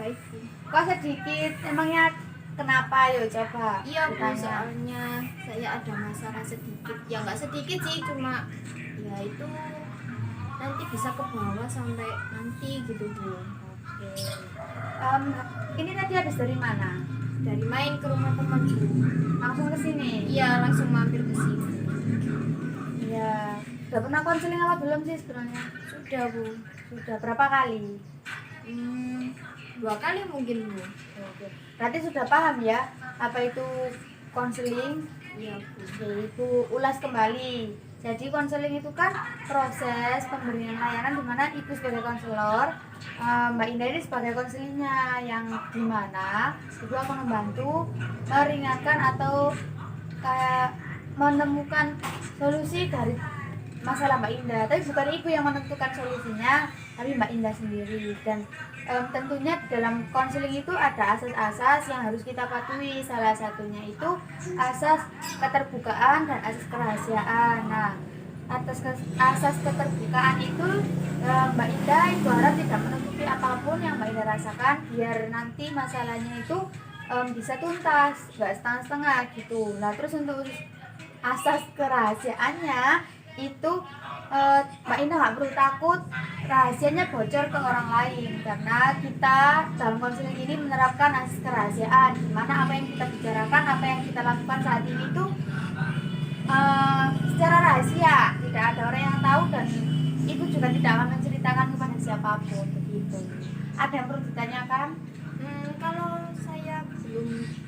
baik Bu. Kok sedikit? Emangnya kenapa? Yuk coba Iya Bu, ditanya. soalnya saya ada masalah sedikit. Ya nggak sedikit sih, cuma ya itu nanti bisa ke bawah sampai nanti gitu Bu. Oke. Em, ini tadi habis dari mana? Dari main ke rumah teman Bu. Langsung ke sini? Iya, langsung mampir ke sini. Iya. Udah pernah konseling apa belum sih sebenarnya? Sudah Bu. Sudah berapa kali? 2 kali mungkin Bu. Oke. Berarti sudah paham ya apa itu konseling? Iya Bu. Yaitu ulas kembali. Jadi konseling itu kan proses pemberian layanan di mana ibu sebagai konselor, Mbak Indah ini sebagai konselingnya, yang dimana ibu akan membantu meringankan atau kayak menemukan solusi dari masalah Mbak Indah. Tapi bukan ibu yang menentukan solusinya, tapi Mbak Indah sendiri. Dan tentunya di dalam konseling itu ada asas-asas yang harus kita patuhi. Salah satunya itu asas keterbukaan dan asas kerahasiaan. Nah, asas keterbukaan itu Mbak Indah itu harap tidak menutupi apapun yang Mbak Indah rasakan, biar nanti masalahnya itu bisa tuntas, nggak setengah-setengah gitu. Nah, terus untuk asas kerahasiaannya itu Mbak Indah nggak perlu takut rahasianya bocor ke orang lain, karena kita dalam konseling ini menerapkan asas kerahasiaan, di mana apa yang kita bicarakan, apa yang kita lakukan saat ini tuh secara rahasia, tidak ada orang yang tahu, dan ibu juga tidak akan menceritakan kepada siapapun begitu. Ada yang perlu ditanyakan? Kalau saya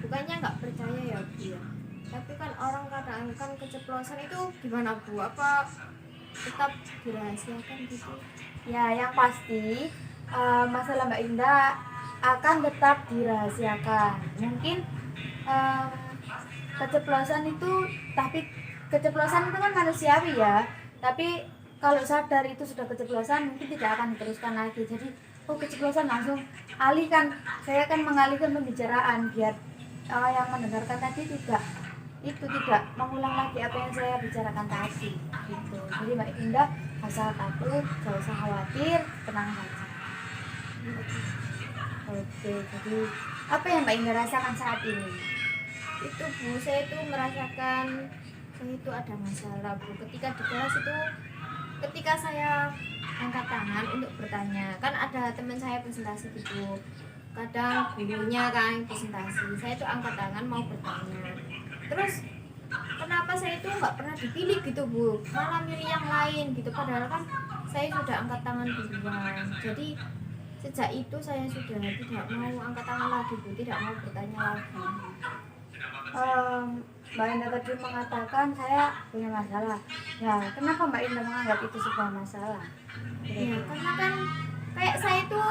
bukannya nggak percaya ya Bu ya. Tapi kan orang kadang kan keceplosan itu gimana Bu? Apa tetap dirahasiakan gitu? Ya, yang pasti masalah Mbak Indah akan tetap dirahasiakan. Mungkin keceplosan itu, tapi keceplosan itu kan manusiawi ya. Tapi kalau sadar itu sudah keceplosan, mungkin tidak akan diteruskan lagi. Jadi, keceplosan langsung alihkan. Saya akan mengalihkan pembicaraan biar yang mendengarkan tadi tidak mengulang lagi apa yang saya bicarakan tadi gitu. Jadi Mbak Indah gak usah takut, gak usah khawatir, tenang saja. Oke, jadi apa yang Mbak Indah rasakan saat ini? Itu Bu, saya itu merasakan saya itu ada masalah Bu. Ketika di kelas itu, ketika saya angkat tangan untuk bertanya, kan ada teman saya presentasi gitu. Kadang gurunya kan presentasi, saya itu angkat tangan mau bertanya. Terus kenapa saya itu nggak pernah dipilih gitu Bu, malah milih yang lain gitu, padahal kan saya sudah angkat tangan duluan. Jadi sejak itu saya sudah tidak mau angkat tangan lagi Bu, tidak mau bertanya lagi. Mbak Indah tadi mengatakan saya punya masalah. Ya, kenapa Mbak Indah menganggap itu sebuah masalah? Ya karena kan kayak saya itu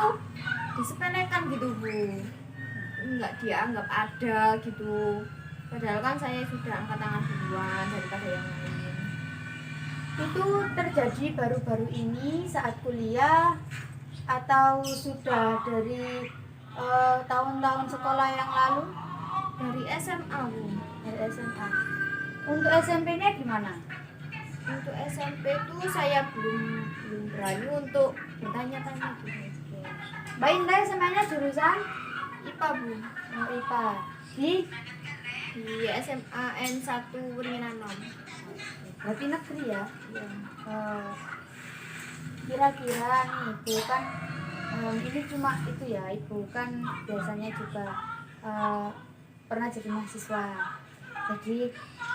disepelekan gitu Bu, nggak dianggap ada gitu, padahal kan saya sudah angkat tangan duluan daripada yang lain. Itu terjadi baru-baru ini saat kuliah atau sudah dari tahun-tahun sekolah yang lalu? Dari SMA Bu. Dari SMA. Untuk SMP-nya gimana? Untuk SMP tuh saya belum berani untuk bertanya-tanya gitu. Mbak Indah SMA-nya jurusan IPA Bu. IPA Di SMA N1 Weringanom. berarti negeri ya? Ya. Kira-kira nih ibu kan ini cuma itu ya, ibu kan biasanya juga pernah jadi mahasiswa. Jadi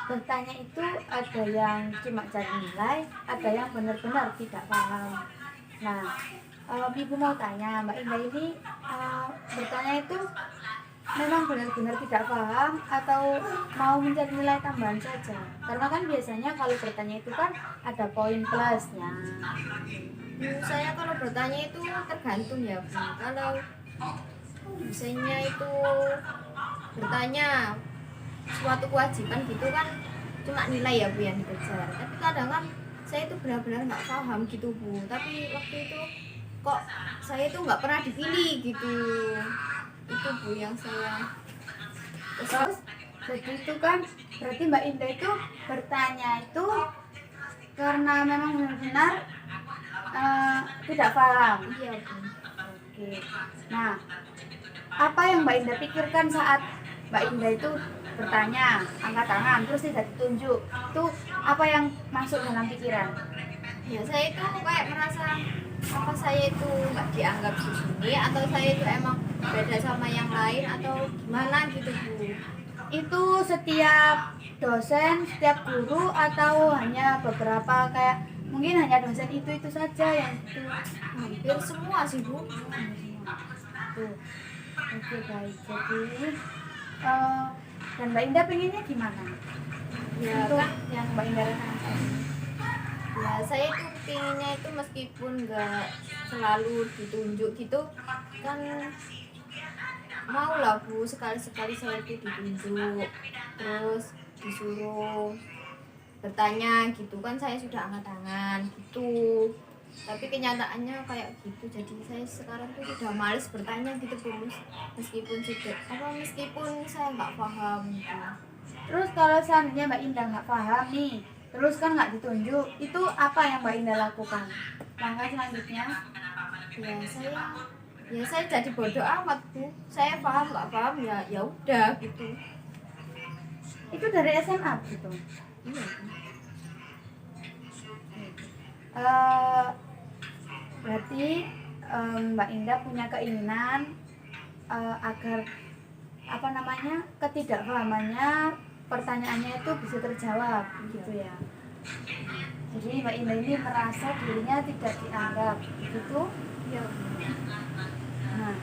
bertanya itu ada yang cuma cari nilai, ada yang benar-benar tidak paham. Nah, ibu mau tanya Mbak Indah ini bertanya itu memang benar-benar tidak paham atau mau mencari nilai tambahan saja? Karena kan biasanya kalau bertanya itu kan ada poin plusnya. Saya kalau bertanya itu tergantung ya Bu. Kalau misalnya itu bertanya suatu kewajiban gitu kan cuma nilai ya Bu yang dikejar. Tapi kadang kan saya itu benar-benar nggak paham gitu Bu. Tapi waktu itu kok saya itu nggak pernah dipilih gitu. Itu Bu yang saya Terus jadi itu kan berarti Mbak Indah itu bertanya itu karena memang benar-benar tidak paham. iya Bu. Oke. Nah, apa yang Mbak Indah pikirkan saat Mbak Indah itu bertanya, angkat tangan, terus tidak ditunjuk? Itu apa yang masuk dalam pikiran? Ya saya itu kayak merasa apa saya itu nggak dianggap di sini, atau saya itu emang beda sama yang lain, atau gimana gitu Bu. Itu setiap dosen, setiap guru, atau hanya beberapa, kayak mungkin hanya dosen itu saja yang itu? Hampir semua sih Bu. Tuh. Oke, baik. Jadi dan Mbak Indah pengennya gimana Ya untuk kan, yang Mbak Indah rasakan? ya saya itu pinginnya itu meskipun nggak selalu ditunjuk gitu kan, mau lah Bu, sekali-sekali saya itu ditunjuk, terus disuruh bertanya gitu kan, saya sudah angkat tangan gitu, tapi kenyataannya kayak gitu. Jadi saya sekarang tuh udah males bertanya gitu Bu, meskipun saya nggak paham gitu. Terus kalau seandainya Mbak Indah nggak paham nih, terus kan nggak ditunjuk, itu apa yang Mbak Indah lakukan? Langkah selanjutnya? Ya saya jadi bodoh amat Bu, saya paham nggak paham ya ya udah gitu. Itu dari SMA gitu. Iya. Eh, Berarti Mbak Indah punya keinginan agar apa namanya, ketidakpahamannya, pertanyaannya itu bisa terjawab gitu ya. Jadi Mbak Indah ini merasa dirinya tidak dianggap gitu. Iya. Nah,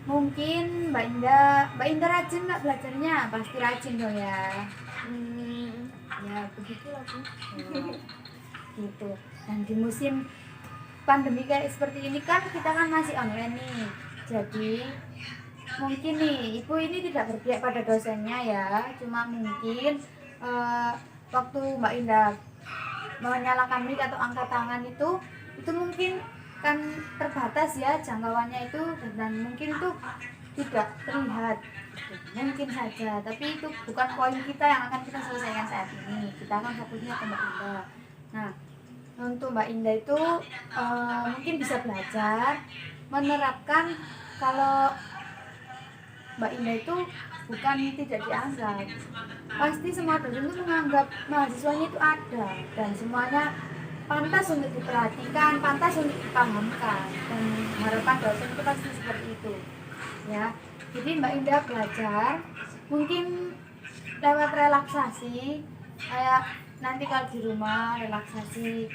mungkin Mbak Indah rajin nggak belajarnya? Pasti rajin dong ya. Ya begitulah Bu. Gitu. Dan di musim pandemi kayak seperti ini kan, kita kan masih online nih. Jadi mungkin nih ibu ini tidak berpihak pada dosennya ya, cuma mungkin waktu Mbak Indah menyalakan mic atau angkat tangan itu mungkin kan terbatas ya jangkauannya itu, dan mungkin itu tidak terlihat, mungkin saja. Tapi itu bukan poin kita yang akan kita selesaikan saat ini. Kita akan fokusnya ke Mbak Indah. Nah, untuk Mbak Indah itu mungkin bisa belajar menerapkan kalau Mbak Indah itu bukan tidak dianggap. Pasti semua dosen itu menganggap mahasiswanya itu ada, dan semuanya pantas untuk diperhatikan, pantas untuk dipahamkan, dan harapan dosen itu pasti seperti itu ya. Jadi Mbak Indah belajar mungkin lewat relaksasi, kayak nanti kalau di rumah relaksasi,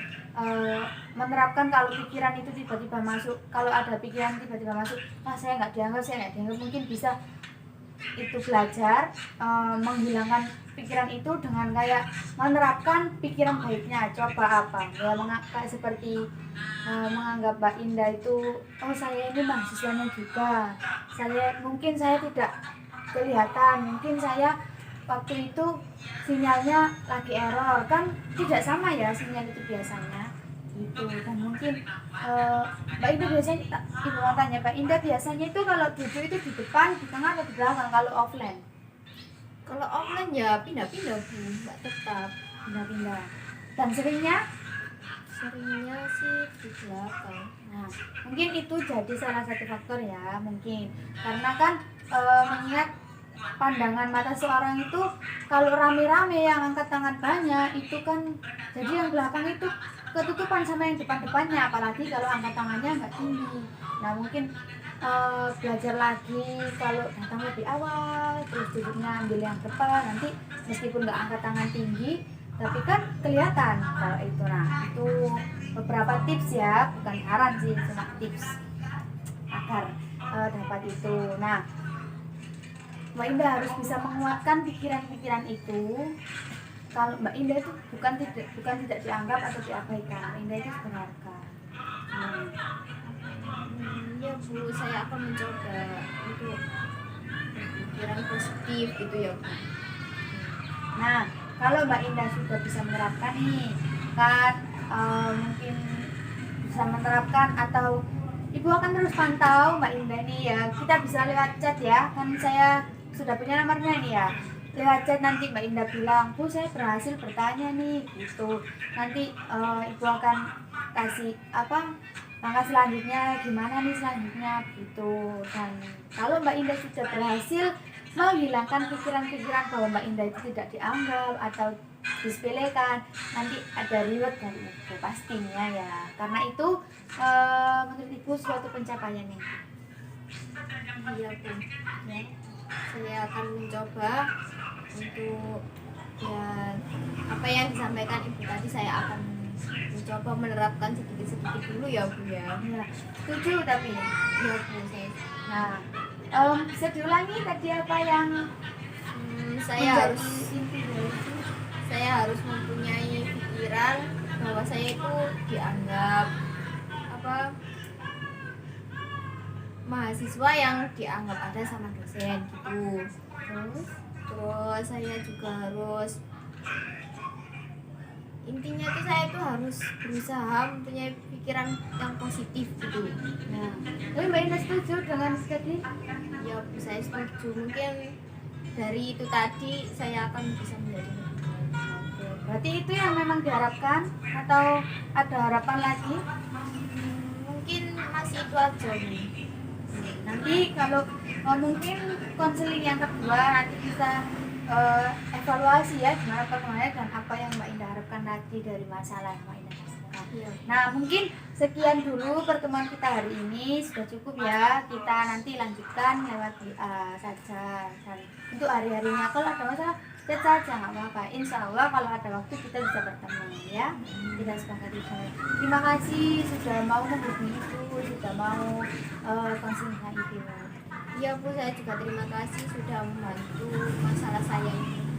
menerapkan kalau pikiran itu tiba-tiba masuk, kalau ada pikiran tiba-tiba masuk, saya nggak dianggap, mungkin bisa itu belajar menghilangkan pikiran itu dengan kayak menerapkan pikiran baiknya. Coba apa ya, kayak seperti menganggap Mbak Indah itu, oh saya ini mahasiswanya juga, mungkin saya tidak kelihatan, mungkin saya waktu itu sinyalnya lagi error, kan tidak sama ya sinyal itu biasanya gitu. Dan mungkin Mbak Indah biasanya, ibu mau tanya, Mbak Indah biasanya itu kalau duduk itu di depan, di tengah, atau di belakang kalau offline? Kalau offline ya pindah-pindah Bu, nggak tetap. Pindah-pindah. Dan seringnya Seringnya sih di belakang. nah, mungkin itu jadi salah satu faktor ya, mungkin karena kan mengingat pandangan mata seorang itu, kalau rame-rame yang angkat tangan banyak itu kan, jadi yang belakang itu ketutupan sama yang depan-depannya, apalagi kalau angkat tangannya nggak tinggi. Nah, mungkin belajar lagi kalau datang lebih awal, terus duduknya ambil yang depan, nanti meskipun nggak angkat tangan tinggi tapi kan kelihatan kalau itu. Nah, itu beberapa tips ya, bukan saran sih, cuma tips agar dapat itu. Nah, Mbak Indah harus bisa menguatkan pikiran-pikiran itu. Kalau Mbak Indah itu bukan tidak dianggap atau diabaikan, Mbak Indah itu berharga. Ya Bu, saya akan mencoba untuk berpikiran positif gitu ya Bu. Nah, kalau Mbak Indah sudah bisa menerapkan nih, kan mungkin bisa menerapkan, atau Ibu akan terus pantau Mbak Indah nih ya. Kita bisa lewat chat ya, kan saya sudah punya nomornya nih ya. Lewat chat nanti Mbak Indah bilang, Bu saya berhasil bertanya nih gitu. Nanti Ibu akan kasih apa langkah selanjutnya, gimana nih selanjutnya gitu. Dan kalau kalau Mbak Indah sudah berhasil menghilangkan pikiran-pikiran bahwa Mbak Indah itu tidak dianggap atau disepelekan, nanti ada reward dari Ibu pastinya ya. Karena itu menurut Ibu suatu pencapaian yang Iya Bu, ya. saya akan mencoba untuk ya apa yang disampaikan Ibu tadi, saya akan mencoba menerapkan sedikit-sedikit dulu ya Bu ya. Ya, setuju tapi Iya Bu, saya bisa diulangi tadi apa yang saya harus menjadi inti dari itu? saya harus mempunyai pikiran bahwa saya itu dianggap apa mahasiswa yang dianggap ada sama dosen gitu. Terus saya juga harus, intinya tuh saya tuh harus berusaha mempunyai pikiran yang positif gitu. Nah, tapi Mbak Indah setuju dengan tadi? Ya Bu, saya setuju. Mungkin dari itu tadi saya akan bisa menjadi lebih baik. Oke, berarti itu yang memang diharapkan atau ada harapan lagi? Mungkin masih itu aja nih. Nanti kalau mungkin konseling yang kedua nanti bisa evaluasi ya gimana perkembangannya dan apa yang Mbak Indah harapkan lagi dari masalah yang Mbak Indah rasakan. Iya. Nah mungkin sekian dulu pertemuan kita hari ini, sudah cukup ya, kita nanti lanjutkan lewat WA saja. Dan untuk hari-harinya kalau ada masalah chat saja nggak apa-apa, insya Allah kalau ada waktu kita bisa bertemu ya, kita sepakati. Terima kasih sudah mau menghubungi Ibu, sudah mau konseling dengan Ibu. Iya Bu, saya juga terima kasih sudah membantu masalah saya ini.